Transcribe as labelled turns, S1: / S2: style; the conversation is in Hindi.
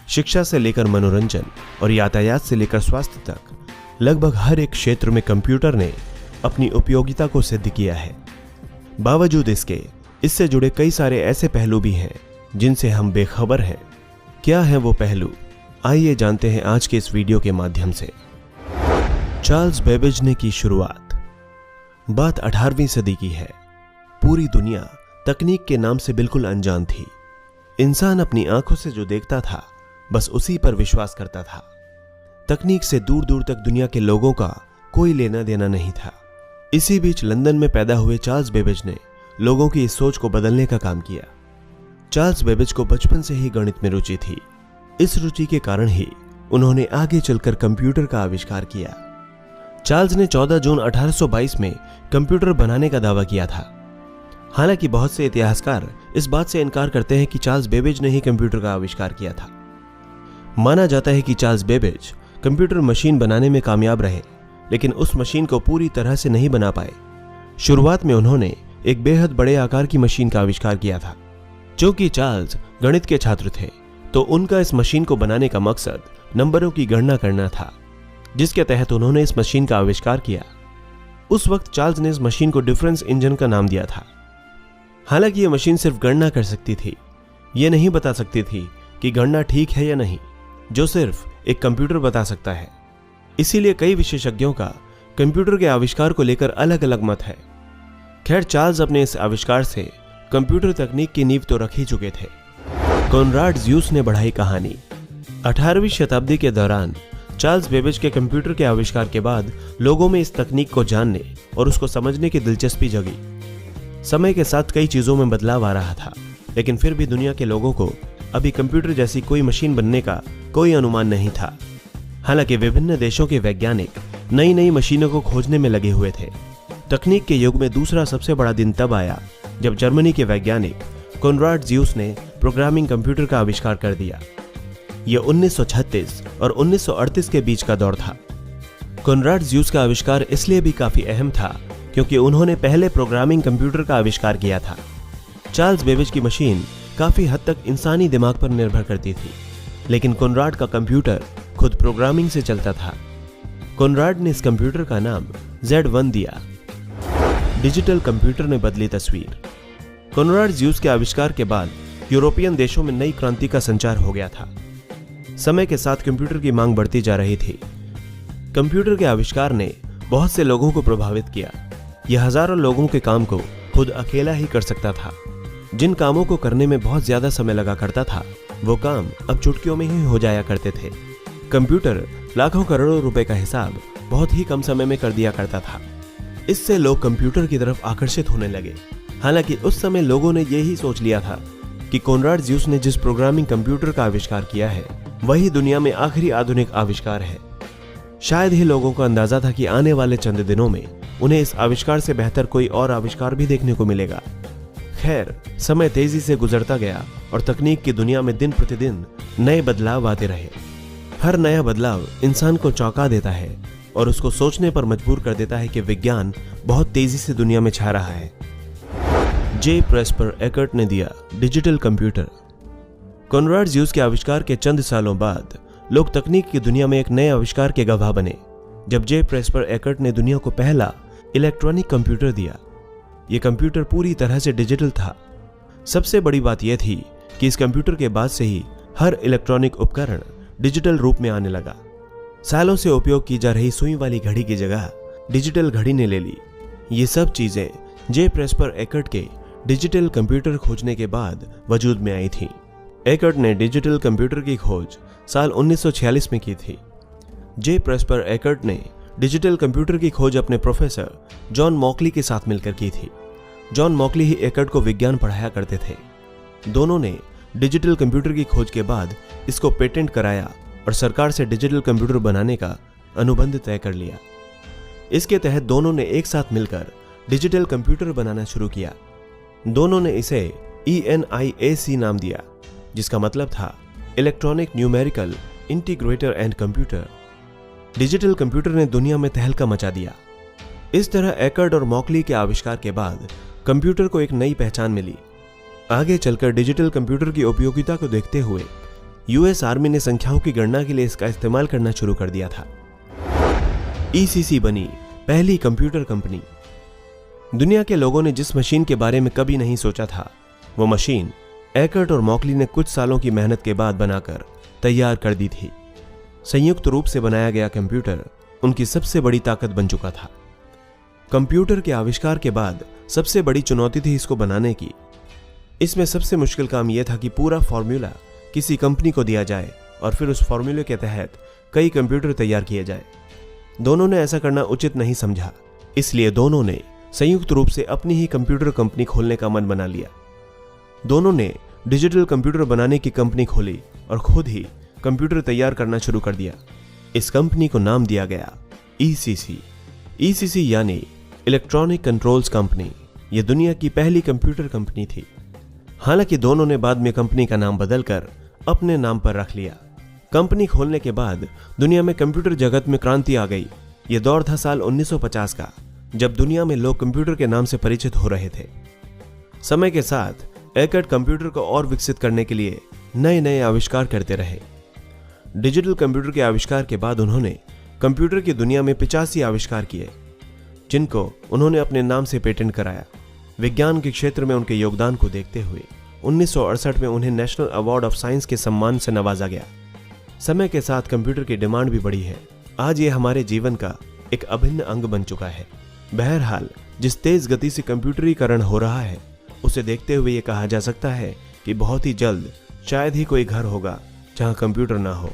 S1: शिक्षा से लेकर मनोरंजन और यातायात से लेकर स्वास्थ्य तक लगभग हर एक क्षेत्र में कंप्यूटर ने अपनी उपयोगिता को सिद्ध किया है। बावजूद इससे जुड़े कई सारे ऐसे पहलू भी हैं जिनसे हम बेखबर हैं। क्या है वो पहलू, आइए जानते हैं आज के इस वीडियो के माध्यम से। चार्ल्स बेबेज ने की शुरुआत। बात 18वीं सदी की है। पूरी दुनिया तकनीक के नाम से बिल्कुल अनजान थी। इंसान अपनी आंखों से जो देखता था बस उसी पर विश्वास करता था। तकनीक से दूर दूर तक दुनिया के लोगों का कोई लेना देना नहीं था। इसी बीच लंदन में पैदा हुए चार्ल्स बेबेज ने लोगों की इस सोच को बदलने का काम किया। चार्ल्स बेबेज को बचपन से ही गणित में रुचि थी। इस रुचि के कारण ही उन्होंने आगे चलकर कंप्यूटर का आविष्कार किया। चार्ल्स ने 14 जून 1822 में कंप्यूटर बनाने का दावा किया था। हालांकि बहुत से इतिहासकार इस बात से इनकार करते हैं कि चार्ल्स बेबेज ने ही कंप्यूटर का आविष्कार किया था। माना जाता है कि चार्ल्स बेबेज कंप्यूटर मशीन बनाने में कामयाब रहे, लेकिन उस मशीन को पूरी तरह से नहीं बना पाए। शुरुआत में उन्होंने एक बेहद बड़े आकार की मशीन का आविष्कार किया था। चूंकि चार्ल्स गणित के छात्र थे, तो उनका इस मशीन को बनाने का मकसद नंबरों की गणना करना था, जिसके तहत उन्होंने इस मशीन का आविष्कार किया। उस वक्त चार्ल्स ने इस मशीन को डिफरेंस इंजन का नाम दिया था। हालांकि यह मशीन सिर्फ गणना कर सकती थी, यह नहीं बता सकती थी कि गणना ठीक है या नहीं, जो सिर्फ एक कंप्यूटर बता सकता है। इसीलिए कई विशेषज्ञों का कंप्यूटर के आविष्कार को लेकर अलग अलग मत है। खैर, चार्ल्स अपने इस आविष्कार से कंप्यूटर तकनीक की नींव तो रख ही चुके थे। कॉनराड ज़्यूस ने बढ़ाई कहानी। 18वीं शताब्दी के दौरान चार्ल्स बेबेज के कंप्यूटर के आविष्कार के बाद लोगों में इस तकनीक को जानने और उसको समझने की दिलचस्पी जगी। समय के साथ कई चीजों में बदलाव आ रहा था, लेकिन फिर भी दुनिया के लोगों को अभी कंप्यूटर जैसी कोई मशीन बनने का कोई अनुमान नहीं था। हालांकि विभिन्न देशों के वैज्ञानिक नई नई मशीनों को खोजने में लगे हुए थे। तकनीक के युग में दूसरा सबसे बड़ा दिन तब आया जब जर्मनी के वैज्ञानिक कॉनराड ज़्यूस ने प्रोग्रामिंग कंप्यूटर का आविष्कार कर दिया। यह 1936 और 1938 के बीच का दौर था। कॉनराड ज़्यूस का आविष्कार इसलिए भी काफी अहम था क्योंकि उन्होंने पहले प्रोग्रामिंग कंप्यूटर का आविष्कार किया था। चार्ल्स बेबेज की मशीन काफी हद तक इंसानी दिमाग पर निर्भर करती थी, लेकिन कॉनराड का कंप्यूटर खुद प्रोग्रामिंग से चलता था। कॉनराड ने इस कंप्यूटर का नाम Z1 दिया। डिजिटल कंप्यूटर ने बदली तस्वीर। कॉनराड ज़्यूस के आविष्कार के बाद यूरोपियन देशों में नई क्रांति का संचार हो गया था। समय के साथ कंप्यूटर की मांग बढ़ती जा रही थी। कंप्यूटर के आविष्कार ने बहुत से लोगों को प्रभावित किया। यह हजारों लोगों के काम को खुद अकेला ही कर सकता था। जिन कामों को करने में बहुत ज्यादा समय लगा करता था, वो काम अब चुटकियों में ही हो जाया करते थे। कंप्यूटर लाखों करोड़ों रुपए का हिसाब बहुत ही कम समय में कर दिया करता था। इससे लोग कंप्यूटर की तरफ आकर्षित होने लगे। हालांकि उस समय लोगों ने यही सोच लिया था कि कॉनराड ज़्यूस ने जिस प्रोग्रामिंग कंप्यूटर का आविष्कार किया है, वही दुनिया में आखिरी आधुनिक आविष्कार है। शायद ही लोगों को अंदाजा था कि आने वाले चंद दिनों में उन्हें इस आविष्कार से बेहतर कोई और आविष्कार भी देखने को मिलेगा। खैर, समय तेजी से गुजरता गया और तकनीक की दुनिया में दिन प्रतिदिन नए बदलाव आते रहे। हर नया बदलाव इंसान को चौंका देता है और उसको सोचने पर मजबूर कर देता है कि विज्ञान बहुत तेजी से दुनिया में छा रहा है। जे प्रेस्पर एकर्ट ने दिया डिजिटल कंप्यूटर। कॉनराड ज़्यूस के आविष्कार के चंद सालों बाद लोग तकनीक की दुनिया में एक नए आविष्कार के गवाह बने, जब जे प्रेस्पर एकर्ट ने दुनिया को पहला इलेक्ट्रॉनिक कंप्यूटर दिया। यह कंप्यूटर पूरी तरह से डिजिटल था। सबसे बड़ी बात यह थी कि इस कंप्यूटर के बाद से ही हर इलेक्ट्रॉनिक उपकरण डिजिटल रूप में आने लगा। सालों से उपयोग की जा रही सुई वाली घड़ी की जगह डिजिटल घड़ी ने ले ली। ये सब चीजें जे प्रेस्पर एकर्ट के डिजिटल कंप्यूटर खोजने के बाद वजूद में आई थी। एकर्ट ने डिजिटल कंप्यूटर की खोज साल 1946 में की थी। जे प्रेस्पर एकर्ट ने डिजिटल कंप्यूटर की खोज अपने प्रोफेसर जॉन मॉकली के साथ मिलकर की थी। जॉन मॉकली ही एकर्ट को विज्ञान पढ़ाया करते थे। दोनों ने डिजिटल कंप्यूटर की खोज के बाद इसको पेटेंट कराया और सरकार से डिजिटल कंप्यूटर बनाने का अनुबंध तय कर लिया। इसके तहत दोनों ने एक साथ मिलकर डिजिटल कंप्यूटर बनाना शुरू किया। दोनों ने इसे ENIAC नाम दिया, जिसका मतलब था electronic numerical integrator and computer. Digital computer ने दुनिया में तहलका मचा दिया। इस तरह एकर्ट और मॉकली के आविष्कार के बाद कंप्यूटर को एक नई पहचान मिली। आगे चलकर डिजिटल कंप्यूटर की उपयोगिता को देखते हुए यूएस आर्मी ने संख्याओं की गणना के लिए इसका इस्तेमाल करना शुरू कर दिया था। ईसीसी बनी पहली कंप्यूटर कंपनी। दुनिया के लोगों ने जिस मशीन के बारे में कभी नहीं सोचा था, वो मशीन एकर्ट और मॉकली ने कुछ सालों की मेहनत के बाद बनाकर तैयार कर दी थी। संयुक्त रूप से बनाया गया कंप्यूटर उनकी सबसे बड़ी ताकत बन चुका था। कंप्यूटर के आविष्कार के बाद सबसे बड़ी चुनौती थी इसको बनाने की। इसमें सबसे मुश्किल काम यह था कि पूरा फॉर्मूला किसी कंपनी को दिया जाए और फिर उस फॉर्मूले के तहत कई कंप्यूटर तैयार किए जाए। दोनों ने ऐसा करना उचित नहीं समझा, इसलिए दोनों ने संयुक्त रूप से अपनी ही कंप्यूटर कंपनी खोलने का मन बना लिया। दोनों ने डिजिटल कंप्यूटर बनाने की कंपनी खोली और खुद ही कंप्यूटर तैयार करना शुरू कर दिया। इस कंपनी को नाम दिया गया ईसीसी। ईसीसी यानी इलेक्ट्रॉनिक कंट्रोल्स कंपनी। यह दुनिया की पहली कंप्यूटर कंपनी थी। हालांकि दोनों ने बाद में कंपनी का नाम बदलकर अपने नाम पर रख लिया। कंपनी खोलने के बाद दुनिया में कंप्यूटर जगत में क्रांति आ गई। यह दौर था साल 1950 का, जब दुनिया में लोग कंप्यूटर के नाम से परिचित हो रहे थे। समय के साथ एकर्ट कंप्यूटर को और विकसित करने के लिए नए नए आविष्कार करते रहे। डिजिटल कंप्यूटर के आविष्कार के बाद उन्होंने कंप्यूटर की दुनिया में 85 आविष्कार किए, जिनको उन्होंने अपने नाम से पेटेंट कराया। विज्ञान के क्षेत्र में उनके योगदान को देखते हुए 1968 में उन्हें नेशनल अवार्ड ऑफ साइंस के सम्मान से नवाजा गया। समय के साथ कंप्यूटर की डिमांड भी बढ़ी है। आज ये हमारे जीवन का एक अभिन्न अंग बन चुका है। बहरहाल, जिस तेज गति से कंप्यूटरीकरण हो रहा है, उसे देखते हुए ये कहा जा सकता है कि बहुत ही जल्द शायद ही कोई घर होगा जहां कंप्यूटर ना हो।